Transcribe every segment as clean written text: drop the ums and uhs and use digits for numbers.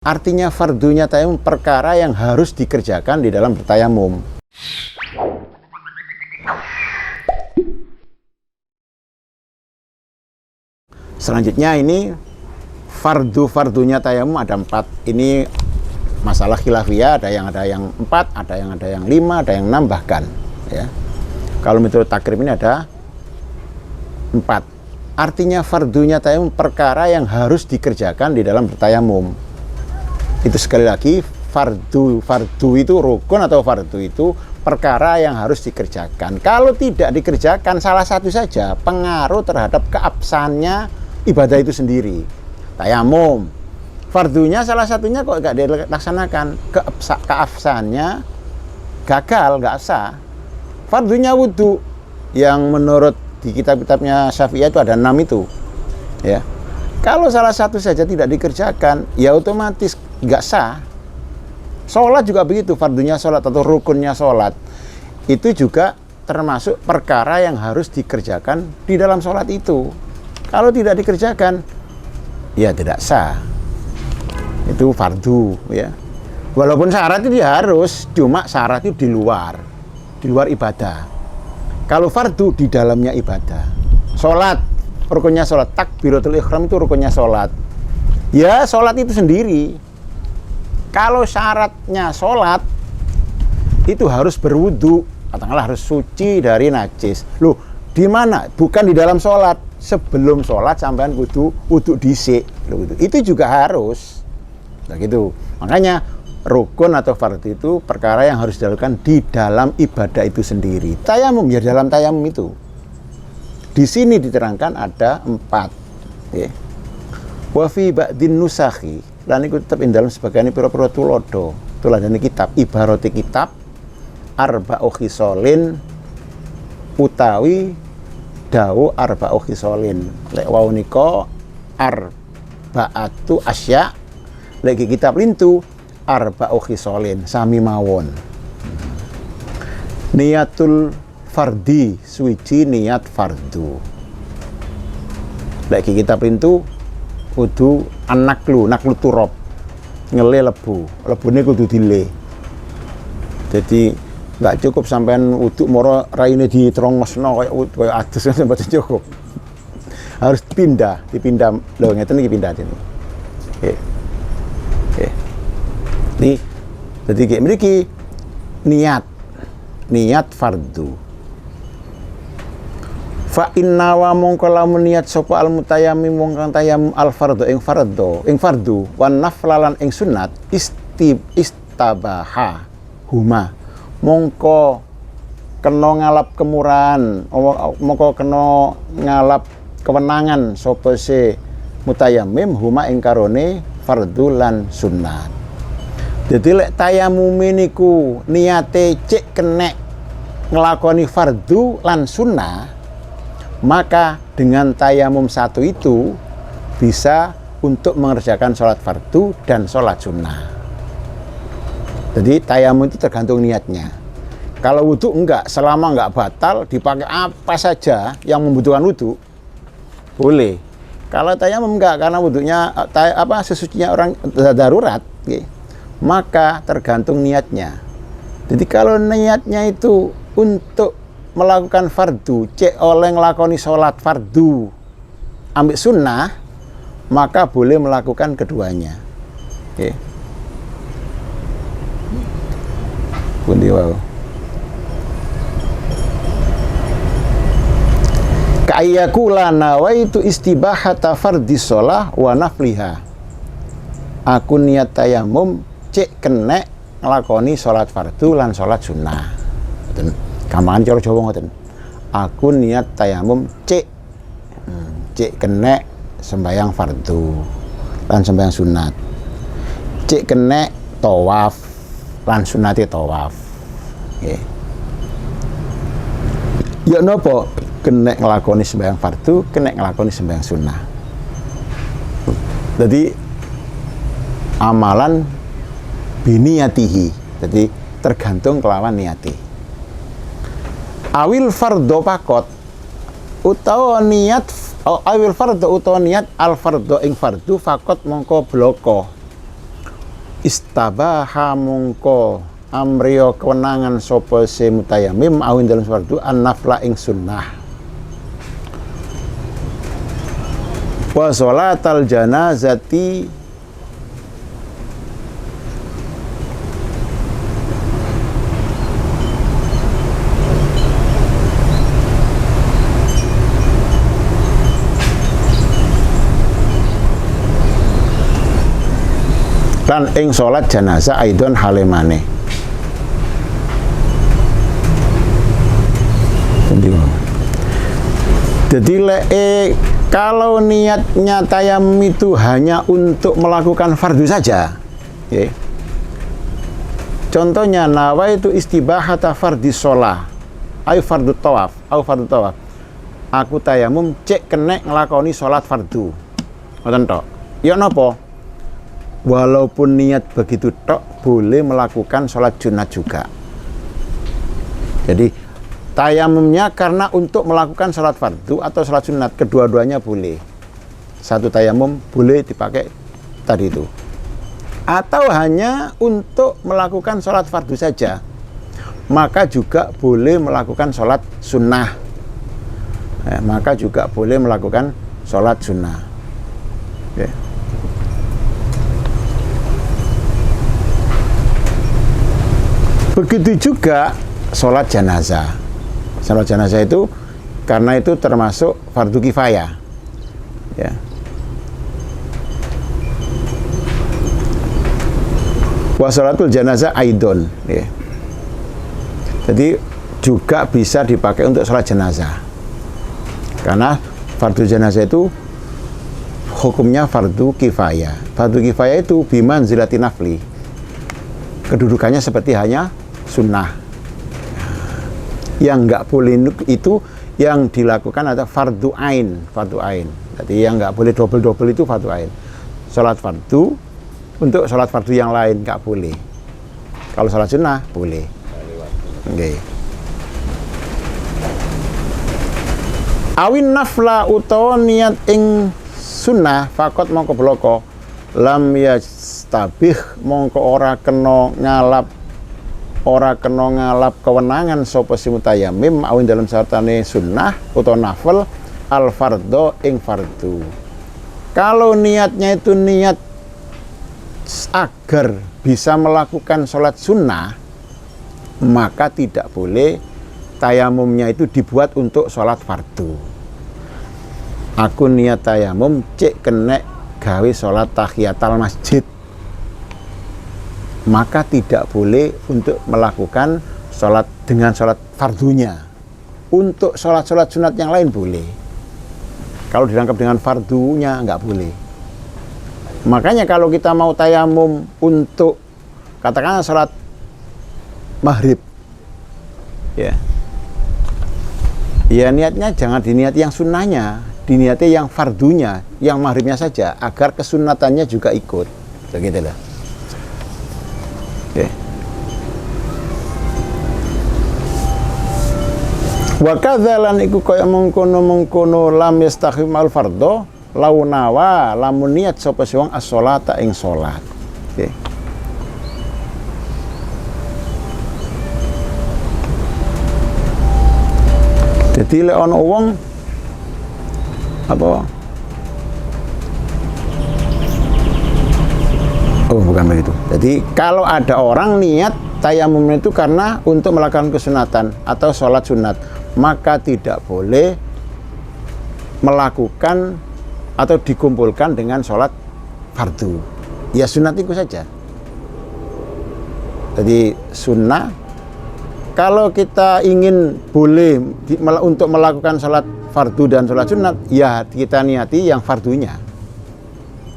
Artinya fardunya tayamum perkara yang harus dikerjakan di dalam bertayamum. Selanjutnya ini fardunya tayamum ada 4. Ini masalah khilafiyah, ada yang 4, ada yang 5, ada yang 6 bahkan ya. Kalau metode takrib ini ada 4. Artinya fardunya tayamum perkara yang harus dikerjakan di dalam bertayamum. Itu sekali lagi fardu itu rukun atau fardu itu perkara yang harus dikerjakan. Kalau tidak dikerjakan salah satu saja pengaruh terhadap keabsahannya ibadah itu sendiri. Tayamum fardunya salah satunya kok nggak dilaksanakan, keabsahannya gagal, nggak sah. Fardunya wudhu yang menurut di kitab-kitabnya Syafi'iyah itu ada 6 itu ya. Kalau salah satu saja tidak dikerjakan ya otomatis nggak sah. Sholat juga begitu, fardunya sholat atau rukunnya sholat itu juga termasuk perkara yang harus dikerjakan di dalam sholat itu. Kalau tidak dikerjakan ya tidak sah, itu fardu ya. Walaupun syarat itu dia harus, cuma syarat itu di luar ibadah. Kalau fardu di dalamnya ibadah. Sholat, rukunnya sholat, takbiratul ihram itu rukunnya sholat ya. Sholat itu sendiri, kalau syaratnya sholat itu harus berwudu, katakanlah harus suci dari najis. Loh, di mana? Bukan di dalam sholat. Sebelum sholat sampean wudu dhisik. Itu juga harus. Nah, gitu. Makanya rukun atau fardu itu perkara yang harus dilakukan di dalam ibadah itu sendiri. Tayamum ya dalam tayamum itu. Di sini diterangkan ada 4. Ya. Wa fi ba'din nusakhi lan iku tetep ing dalem sebagian pira-pira tulodo. Tuladane kitab ibarati kitab arba'u khisolin utawi dawu arba'u khisolin. Lek wau nika arba'atu asya, lek kitab lintu arba'u khisolin sami mawon. Niatul fardi suci niat fardu. Lek kitab lintu kudu naklu turop, ngele lebune kudu dile. Jadi nggak cukup sampean uduk moro raine diterongosno kayak adus kan mboten cukup. Harus dipindah lho ngeten iki pindah ini. Nggih. Jadi kayak mriki niat fardu. Fa inna wa mongko lamun niat sapa al mutayammim wong kang tayamum al fardhu ing fardu wan naflalan ing sunat istabaha huma mongko kena ngalap kemurahan, mongko kena ngalap kewenangan sapa se mutayammim huma ing karone fardu lan sunat. Dadi lek tayamum niku niate cek kenek nglakoni fardu lan sunnah, maka dengan tayamum satu itu bisa untuk mengerjakan sholat fardu dan sholat sunnah. Jadi tayamum itu tergantung niatnya. Kalau wudhu enggak, selama enggak batal dipakai apa saja yang membutuhkan wudhu boleh. Kalau tayamum enggak, karena wudhunya sesucinya orang darurat, maka tergantung niatnya. Jadi kalau niatnya itu untuk melakukan fardu, cek oleh ngelakoni sholat fardu ambil sunnah, maka boleh melakukan keduanya. Oke. Pundi wau. Ka'ayyakula nawaitu istibahata fardhi sholah wa nafliha. Aku niat tayamum cek kenek ngelakoni sholat fardu lan sholat sunnah. Gampang cara Jawa ngoten. Aku niat tayamum cek kenek sembahyang fardu lan sembahyang sunat. Cek kenek tawaf lan sunate tawaf. Nggih. Ya napa kenek nglakoni sembahyang fardu, kenek nglakoni sembahyang sunnah. Jadi amalan biniyatihi. Jadi tergantung kelawan niati. Awil fardo pakot utawa niat awil fardo utawa niat al fardo ing fardu fakot mongko bloko istabaha mongko amriyo kewenangan sapa se mutayamim awin dalam fardu an-nafla ing sunnah wa sholatal janazati lan ing salat jenazah aidon halemane. Jadi kalau niatnya tayamum itu hanya untuk melakukan fardu saja, okay. Contohnya nawaitu istibahata fardhi shalah, ay fardu tawaf, au fardu tawaf. Aku tayamum cek kena ngelakoni salat fardu. Ngoten tok. Ya napa? Walaupun niat begitu tok boleh melakukan sholat sunat juga. Jadi tayamumnya karena untuk melakukan sholat fardu atau sholat sunat, kedua-duanya boleh. Satu tayamum boleh dipakai tadi itu. Atau hanya untuk melakukan sholat fardu saja, maka juga boleh melakukan sholat sunnah. Maka juga boleh melakukan sholat sunnah. Okay. Begitu juga sholat jenazah. Sholat jenazah itu karena itu termasuk fardu kifayah. Ya. Wa sholatul jenazah aidon. Ya. Jadi juga bisa dipakai untuk sholat jenazah. Karena fardu jenazah itu hukumnya fardu kifayah. Fardu kifayah itu bimanzilati nafli. Kedudukannya seperti hanya sunnah. Yang nggak boleh itu yang dilakukan ada fardu ain, fardu ain. Jadi yang nggak boleh double itu fardu ain. Sholat fardu untuk sholat fardu yang lain nggak boleh. Kalau sholat sunnah boleh. Okay. Awin nafla utawa niat ing sunnah fakot mongko bloko lam yastabih mongko ora kena ngalap kewenangan sapa si mutayammim awin dalam sartane sunnah utawa nafil al fardho ing fardu. Kalau niatnya itu niat agar bisa melakukan sholat sunnah, maka tidak boleh tayamumnya itu dibuat untuk sholat fardu. Aku niat tayamum cek kena gawe sholat tahiyatul masjid, maka tidak boleh untuk melakukan sholat dengan sholat fardunya. Untuk sholat-sholat sunat yang lain boleh. Kalau dirangkap dengan fardunya nggak boleh. Makanya kalau kita mau tayamum untuk katakanlah sholat maghrib, ya niatnya jangan diniati yang sunnahnya, diniati yang fardunya, yang maghribnya saja, agar kesunatannya juga ikut. Begitulah. Okay. Wa kadzalan iku kaya mengkono lam yastahim al fardho launawa lamun niat sapa wong as-sholata ing salat. Okay. Jadi lek ana wong apa? Oh, bukan begitu. Jadi kalau ada orang niat tayamum itu karena untuk melakukan kesunatan atau sholat sunat, maka tidak boleh melakukan atau dikumpulkan dengan sholat fardu. Ya sunat itu saja. Jadi sunnah, kalau kita ingin boleh untuk melakukan sholat fardu dan sholat sunat, ya kita niati yang fardunya.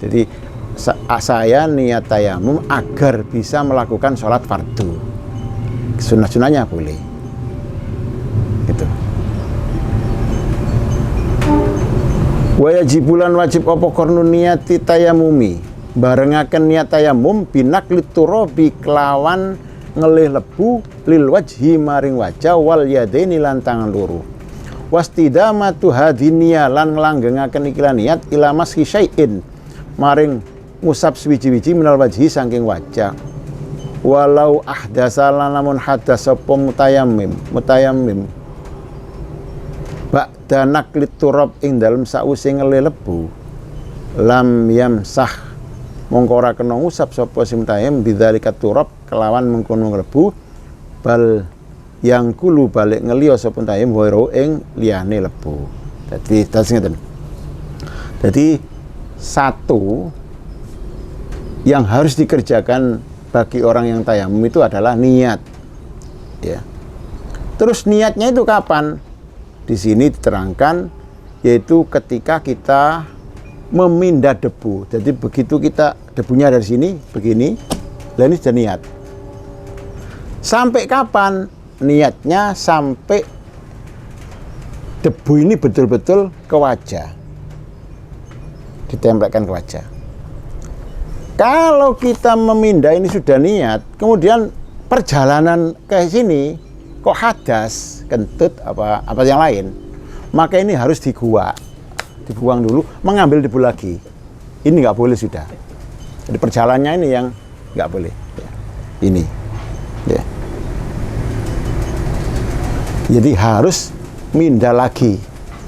Jadi saya niat tayamum agar bisa melakukan sholat fardu, sunnah-sunnahnya boleh gitu. Wajibulan wajib apa kornu niati tayamumi barengaken niat tayamum binaklit turabi kelawan ngelih lebu lil wajhi maring wajah wal yadaini lan tangan loro wastidamatu hadiniya lan nglanggengaken ikilah niat ila mashi syai'in maring ngusap swiji-wiji minal wajhi saking wajah. Walau ahdasala namun hadas sapa mutayammim ba'da naklit turab ing dalem sause ngelelebu lam yamsah mongko ora kena ngusap sapa si mutayammim bidzalika turab kelawan mengkono nglebu bal yang kulu balik ngeliya sapa mutayammim waro ing liyane lebu. Dadi ngeten. Jadi satu yang harus dikerjakan bagi orang yang tayamum itu adalah niat, ya. Terus niatnya itu kapan? Di sini diterangkan, yaitu ketika kita memindah debu. Jadi begitu kita debunya dari sini begini, lah ini sudah niat. Sampai kapan? Niatnya sampai debu ini betul-betul ke wajah, ditempelkan ke wajah. Kalau kita memindah ini sudah niat, kemudian perjalanan ke sini kok hadas, kentut, apa yang lain, maka ini harus dibuang dulu, mengambil debu lagi. Ini nggak boleh sudah. Jadi perjalanannya ini yang nggak boleh. Ini, ya. Jadi harus mindah lagi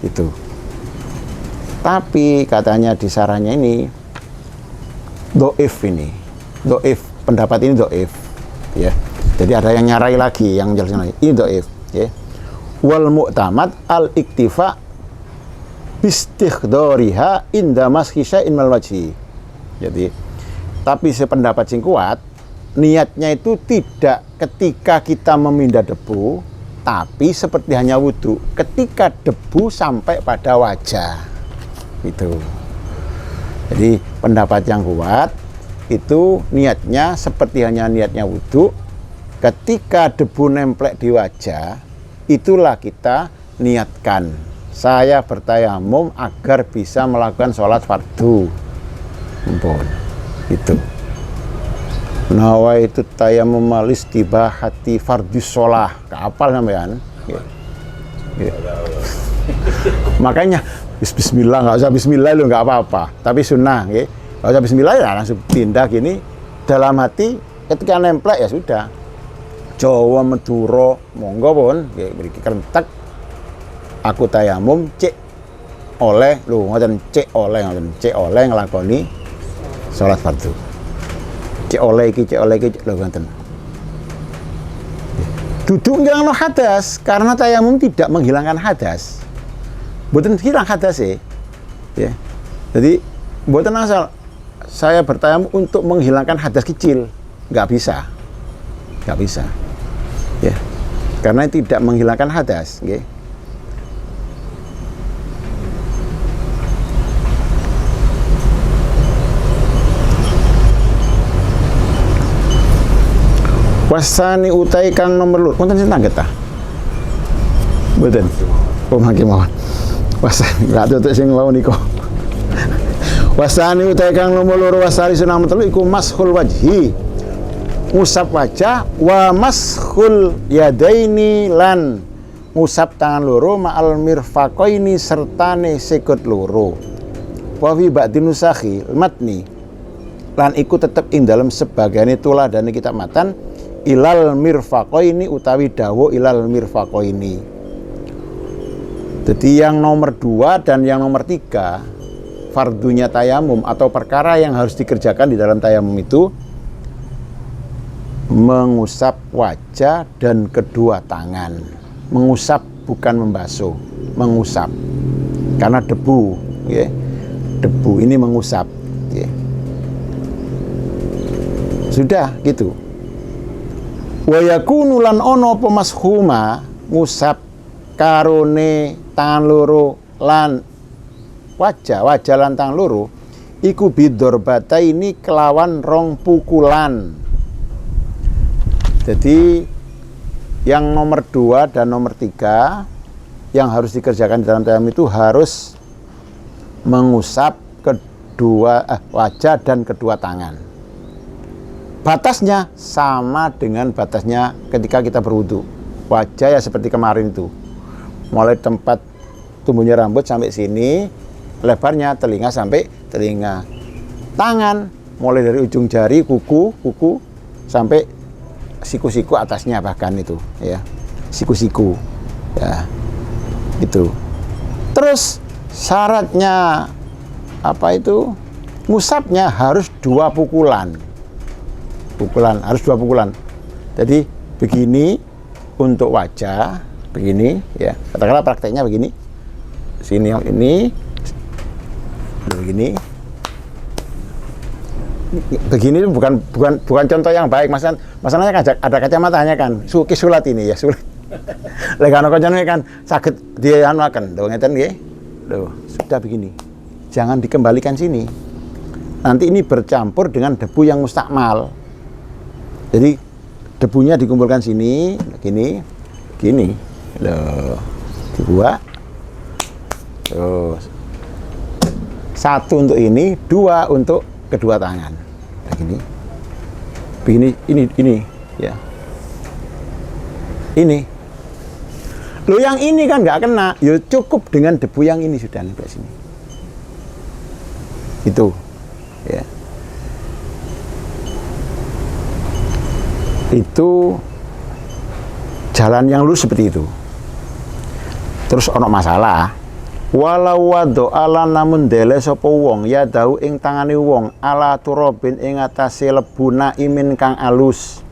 itu. Tapi katanya di sarannya ini doif, pendapat ini doif, ya. Jadi ada yang nyarai lagi, yang jelaskan lagi ini doif, ya. Wal mu'tamad al iktifa bistighdariha inda mashi syai'in mal wajhi. Jadi tapi sependapat sing kuat, niatnya itu tidak ketika kita memindah debu, tapi seperti hanya wudhu ketika debu sampai pada wajah itu. Jadi pendapat yang kuat itu niatnya seperti hanya niatnya wudhu, ketika debu nemplek di wajah itulah kita niatkan saya bertayamum agar bisa melakukan sholat fardu. Ampun, itu nawaitu tayamum malis tiba hati fardus sholah, kapal sampean. Makanya bismillah, nggak usah bismillah lu nggak apa-apa, tapi sunnah, nggak usah bismillah ya langsung pindah gini dalam hati, ketika nemplek ya sudah. Jawa Madura monggo pun, beri kerentek aku tayamum cek oleh lu ngoten cek oleh nglakoni sholat fardu. Cek oleh iki lho ngoten. Duduk ngilangno hadas karena tayamum tidak menghilangkan hadas. Mboten hilang hadas ya. Jadi mboten asal saya bertayamum untuk menghilangkan hadas kecil, nggak bisa. Ya. Karena tidak menghilangkan hadas, nggih. Wasani utai kang nomor loro. Wonten sing tangget ta? Mboten. Oh mangke mawon. Wasani gak tutuk sing wau niku. Wasani utai kang nomor loro wasari sunah telu iku mashul wajhi. Ngusap wajah wa mashul yadaini lan ngusap tangan loro ma'al mirfaqaini sertane sikut loro. Wa fi ba'din nusakhi matni lan iku tetep ing dalem sebagiane tuladane kitab matan ilal mirfaqaini utawi dawu ilal mirfaqaini. Jadi yang nomor 2 dan yang nomor 3 fardunya tayamum atau perkara yang harus dikerjakan di dalam tayamum itu mengusap wajah dan kedua tangan. Mengusap bukan membasuh, mengusap. Karena debu, ya. Debu ini mengusap, ya. Sudah gitu. Wa yakunu lan ono pemashuma ngusap karone tangan loro lan wajah lan tangan loro iku bidorbata ini kelawan rong pukulan. Jadi yang nomor 2 dan nomor 3 yang harus dikerjakan di dalam tayamum itu harus mengusap kedua wajah dan kedua tangan. Batasnya sama dengan batasnya ketika kita berwudu. Wajah ya seperti kemarin itu. Mulai tempat tumbuhnya rambut sampai sini, lebarnya telinga sampai telinga. Tangan mulai dari ujung jari, kuku sampai siku-siku atasnya bahkan itu ya. Siku-siku. Ya. Itu. Terus syaratnya apa itu? Ngusapnya harus 2 pukulan. Harus 2 pukulan. Jadi begini untuk wajah, begini ya. Katakanlah prakteknya begini. Sini ini begini. Begini bukan contoh yang baik, masalahnya kan ada kacamatanya kan. Sulat ini ya, sulit. Lek ana kancane kan saged dianuaken, lho ngeten nggih. Lho, sudah begini. Jangan dikembalikan sini. Nanti ini bercampur dengan debu yang mustakmal. Jadi debunya dikumpulkan sini, gini. Loh, dibuat. Terus 1 untuk ini, 2 untuk kedua tangan. Begini, ini ya. Ini. Loh yang ini kan nggak kena, ya cukup dengan debu yang ini sudah sampai sini. Itu, ya. Itu jalan yang lurus seperti itu. Terus ono masalah. Walau wado ala namun dele sapa wong ya dahu ing tangane wong ala turabin ing atase lebu naimin kang alus.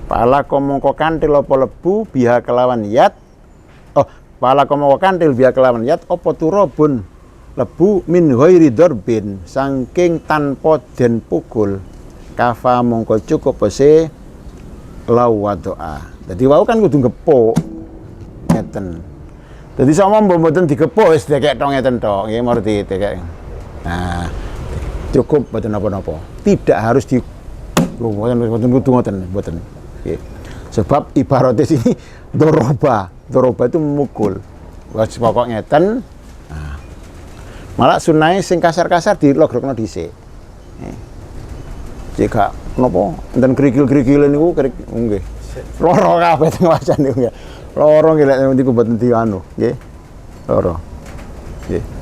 Pala komongko kantil apa lebu biha kelawan yat. Pala komongko kantil biha kelawan yat apa turabun lebu min ghairi darbin saking tanpa den pukul. Kafa mongko cukup pese lau wadoa. Jadi wau kan kudu gepuk. Ngeten. Jadi sama mboten digepuk wis dekek tok ngeten tok, nggih ngerti dekek. Nah, cukup mboten napa-napa. Tidak harus di mboten kudu ngoten, mboten. Nggih. Sebab ibaratnya sini doroba itu memukul. Wis pokok ngeten. Nah. Malah sunai sing kasar-kasar dilogrokno dhisik. Jika napa enten krikil-krikilan niku nggih. Loro kabeh teng wajan niku nggih. Loro nggih lek niku mboten dianu, nggih. Loro. Nggih.